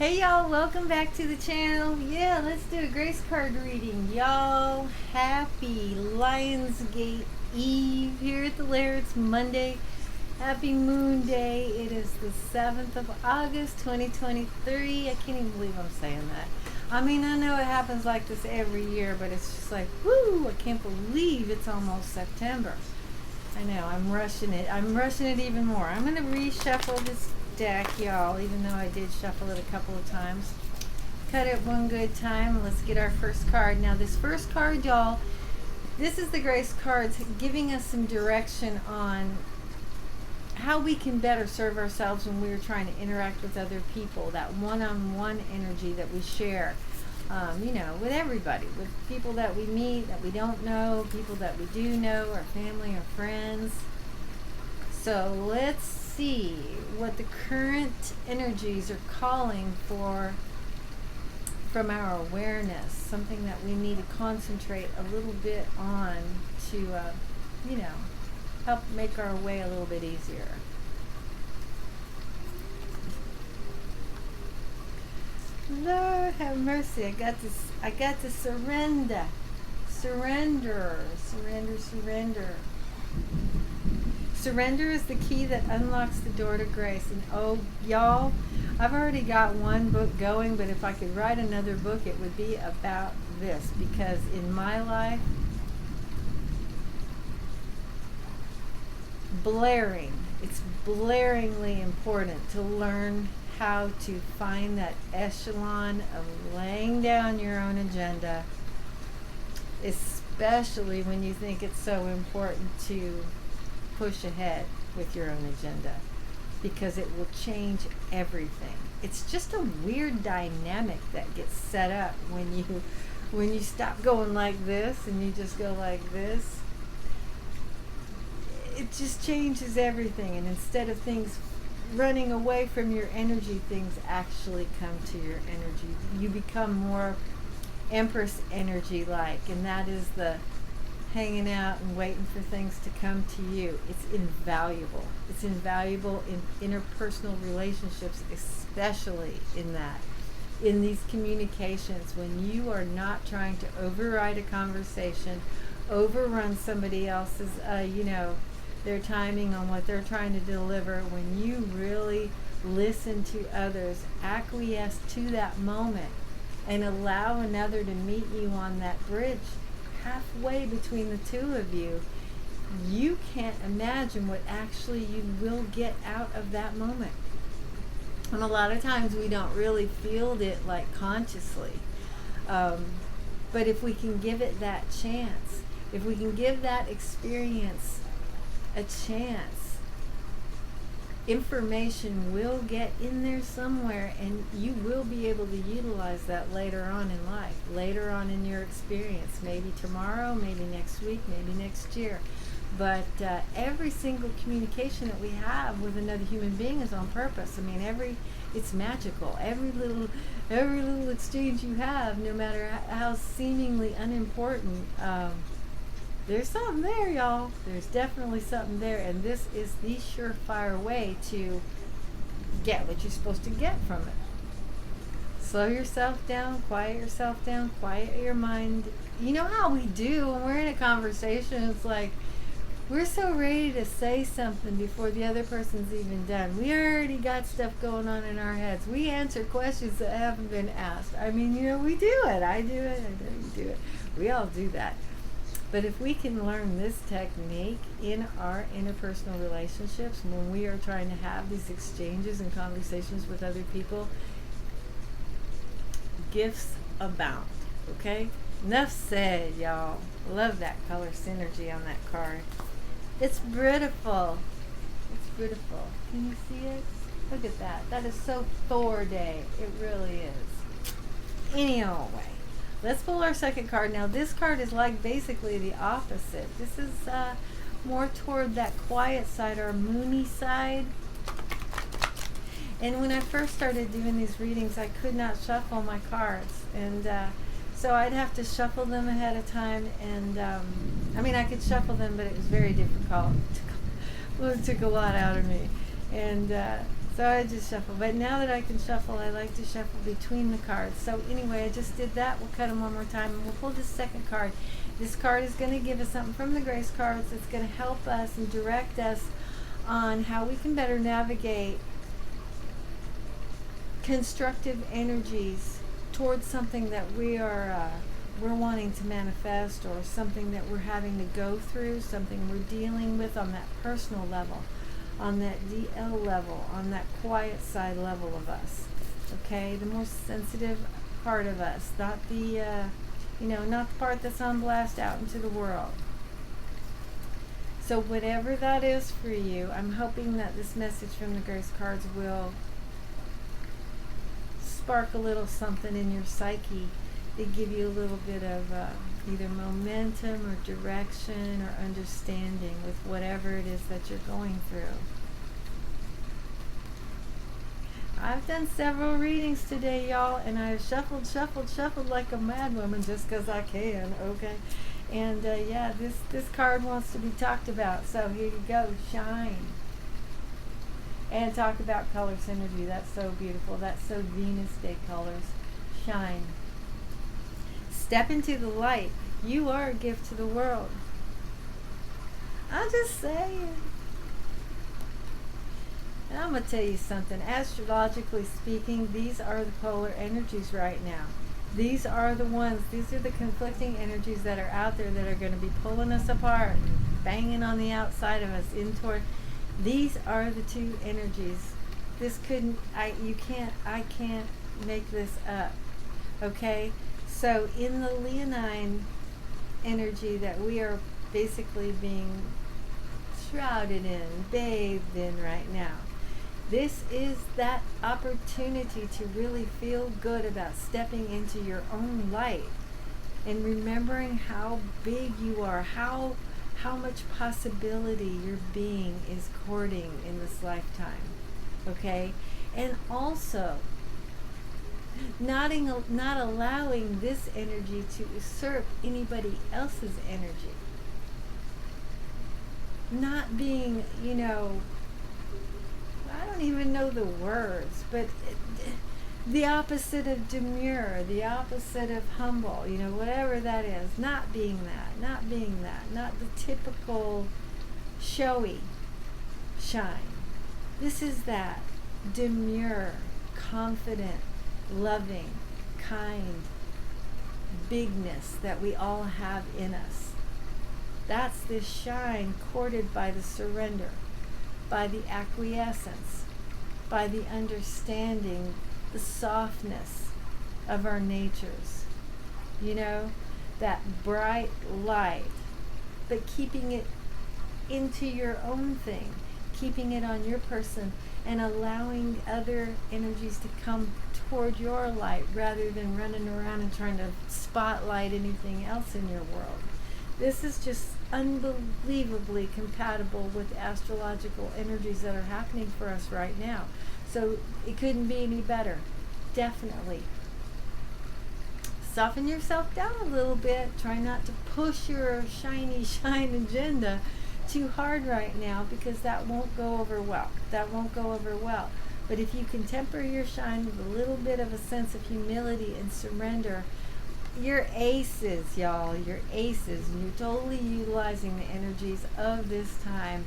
Hey y'all, welcome back to the channel. Yeah, let's do a grace card reading. Y'all, happy Lionsgate Eve here at the Lair. It's Monday. Happy Moon Day. It is the 7th of August, 2023. I can't even believe I'm saying that. I mean, I know it happens like this every year, but it's just like, woo, I can't believe it's almost September. I know, I'm rushing it. I'm rushing it even more. I'm going to reshuffle this deck, y'all, even though I did shuffle it a couple of times. Cut it one good time. Let's get our first card. Now, this first card, y'all, this is the Grace cards giving us some direction on how we can better serve ourselves when we're trying to interact with other people. That one-on-one energy that we share. With everybody, with people that we meet, that we don't know, people that we do know, our family, our friends. So let's see what the current energies are calling for from our awareness, something that we need to concentrate a little bit on to, help make our way a little bit easier. Lord have mercy. I got to surrender. Surrender. Surrender is the key that unlocks the door to grace. And oh, y'all, I've already got one book going, but if I could write another book, it would be about this. Because in my life, it's blaringly important to learn how to find that echelon of laying down your own agenda, especially when you think it's so important to push ahead with your own agenda, because it will change everything. It's just a weird dynamic that gets set up when you stop going like this and you just go like this. It just changes everything, and instead of things running away from your energy, things actually come to your energy. You become more Empress energy like, and that is the hanging out and waiting for things to come to you. It's invaluable. It's invaluable in interpersonal relationships, especially in these communications, when you are not trying to override a conversation, overrun somebody else's their timing on what they're trying to deliver. When you really listen to others, acquiesce to that moment, and allow another to meet you on that bridge halfway between the two of you, you can't imagine what actually you will get out of that moment. And a lot of times we don't really feel it like consciously. But if we can give it that chance, if we can give that experience a chance, information will get in there somewhere, and you will be able to utilize that later on in life, later on in your experience, maybe tomorrow, maybe next week, maybe next year. But every single communication that we have with another human being is on purpose. I mean, it's magical. Every little exchange you have, no matter how seemingly unimportant, there's something there, y'all. There's definitely something there, and this is the surefire way to get what you're supposed to get from it. Slow yourself down, quiet your mind. You know how we do when we're in a conversation, it's like we're so ready to say something before the other person's even done. We already got stuff going on in our heads. We answer questions that haven't been asked. I mean, we do it. I do it. I know you do it. We all do that. But if we can learn this technique in our interpersonal relationships, when we are trying to have these exchanges and conversations with other people, gifts abound. Okay? Enough said, y'all. Love that color synergy on that card. It's beautiful. It's beautiful. Can you see it? Look at that. That is so Thor Day. It really is. Any old way. Let's pull our second card. Now, this card is like basically the opposite. This is more toward that quiet side, our moony side. And when I first started doing these readings, I could not shuffle my cards. And so I'd have to shuffle them ahead of time. And I could shuffle them, but it was very difficult. Well, it took a lot out of me. And So I just shuffle. But now that I can shuffle, I like to shuffle between the cards. So anyway, I just did that. We'll cut them one more time, and we'll pull this second card. This card is going to give us something from the grace cards. It's going to help us and direct us on how we can better navigate constructive energies towards something that we're wanting to manifest, or something that we're having to go through, something we're dealing with on that personal level, on that DL level, on that quiet side level of us. Okay, the more sensitive part of us, not the not the part that's on blast out into the world. So whatever that is for you, I'm hoping that this message from the grace cards will spark a little something in your psyche to give you a little bit of either momentum or direction or understanding with whatever it is that you're going through. I've done several readings today, y'all, and I've shuffled like a mad woman just because I can, okay? And yeah, this card wants to be talked about, so here you go, shine. And talk about color synergy. That's so beautiful. That's so Venus Day colors. Shine. Step into the light. You are a gift to the world. I'm just saying. And I'm going to tell you something. Astrologically speaking, these are the polar energies right now. These are the ones, these are the conflicting energies that are out there that are going to be pulling us apart and banging on the outside of us in toward. These are the two energies. I can't make this up. Okay? So in the Leonine energy that we are basically being shrouded in, bathed in right now, this is that opportunity to really feel good about stepping into your own light and remembering how big you are, how much possibility your being is courting in this lifetime, okay? And also, not allowing this energy to usurp anybody else's energy. Not being, I don't even know the words, but the opposite of demure, the opposite of humble, whatever that is, not being that, not the typical showy shine. This is that demure, confident, loving, kind bigness that we all have in us. That's this shine courted by the surrender, by the acquiescence, by the understanding, the softness of our natures. That bright light, but keeping it into your own thing, keeping it on your person, and allowing other energies to come toward your light rather than running around and trying to spotlight anything else in your world. This is just unbelievably compatible with astrological energies that are happening for us right now. So it couldn't be any better. Definitely. Soften yourself down a little bit. Try not to push your shiny shine agenda too hard right now, because that won't go over well. But if you can temper your shine with a little bit of a sense of humility and surrender, you're aces, y'all. You're aces, and you're totally utilizing the energies of this time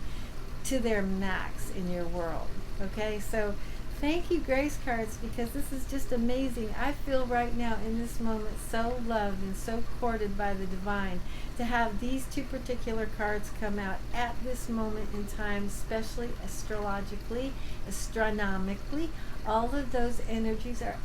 to their max in your world. Okay, so thank you, Grace Cards, because this is just amazing. I feel right now in this moment so loved and so courted by the divine to have these two particular cards come out at this moment in time, especially astrologically, astronomically. All of those energies are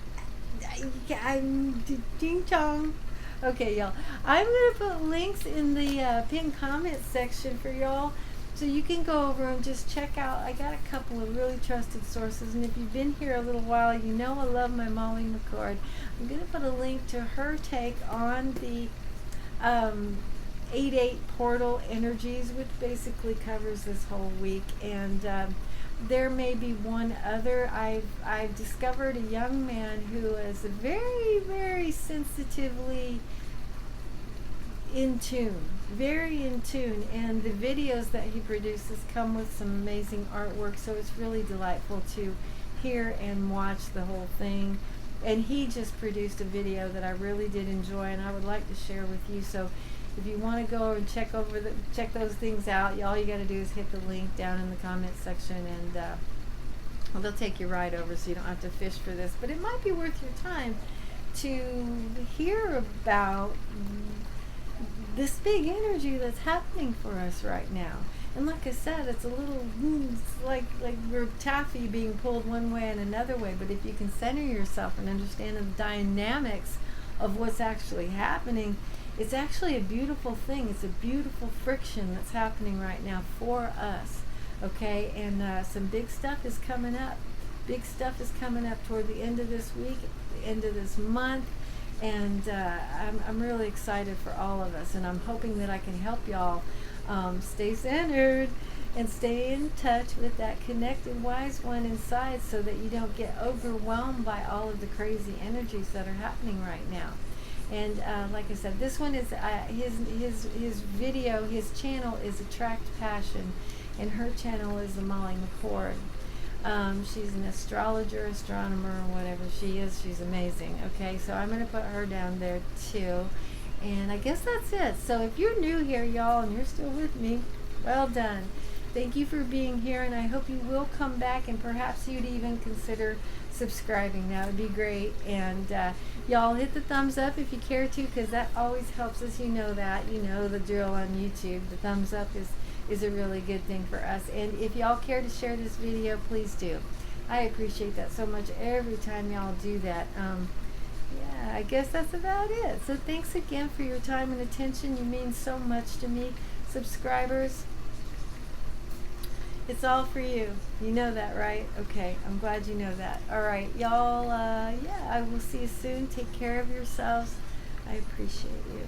I'm ding chong. Okay, y'all. I'm going to put links in the pinned comment section for y'all, so you can go over and just check out. I got a couple of really trusted sources, and if you've been here a little while, you know I love my Molly McCord. I'm going to put a link to her take on the 8/8 portal energies, which basically covers this whole week, and there may be one other. I've discovered a young man who is very, very sensitively in tune, very in tune, and the videos that he produces come with some amazing artwork, so it's really delightful to here and watch the whole thing. And he just produced a video that I really did enjoy, and I would like to share with you. So if you want to go and check those things out, all you got to do is hit the link down in the comments section, and well, they'll take you right over, so you don't have to fish for this. But it might be worth your time to hear about this big energy that's happening for us right now. And like I said, it's a little, it's like we're taffy being pulled one way and another way. But if you can center yourself and understand the dynamics of what's actually happening, it's actually a beautiful thing. It's a beautiful friction that's happening right now for us. Okay, and some big stuff is coming up. Big stuff is coming up toward the end of this week, the end of this month. And I'm really excited for all of us, and I'm hoping that I can help y'all stay centered and stay in touch with that connected wise one inside, so that you don't get overwhelmed by all of the crazy energies that are happening right now. And like I said, this one is his video, his channel is Attract Passion, and her channel is MuAh Lovelys. She's an astrologer, astronomer, or whatever she is. She's amazing. Okay, so I'm going to put her down there too. And I guess that's it. So if you're new here, y'all, and you're still with me, well done. Thank you for being here, and I hope you will come back, and perhaps you'd even consider subscribing. That would be great. And y'all hit the thumbs up if you care to, because that always helps us. You know that. You know the drill on YouTube. The thumbs up is a really good thing for us. And if y'all care to share this video, please do. I appreciate that so much every time y'all do that. Yeah, I guess that's about it. So thanks again for your time and attention. You mean so much to me. Subscribers, it's all for you. You know that, right? Okay, I'm glad you know that. All right, y'all, yeah, I will see you soon. Take care of yourselves. I appreciate you.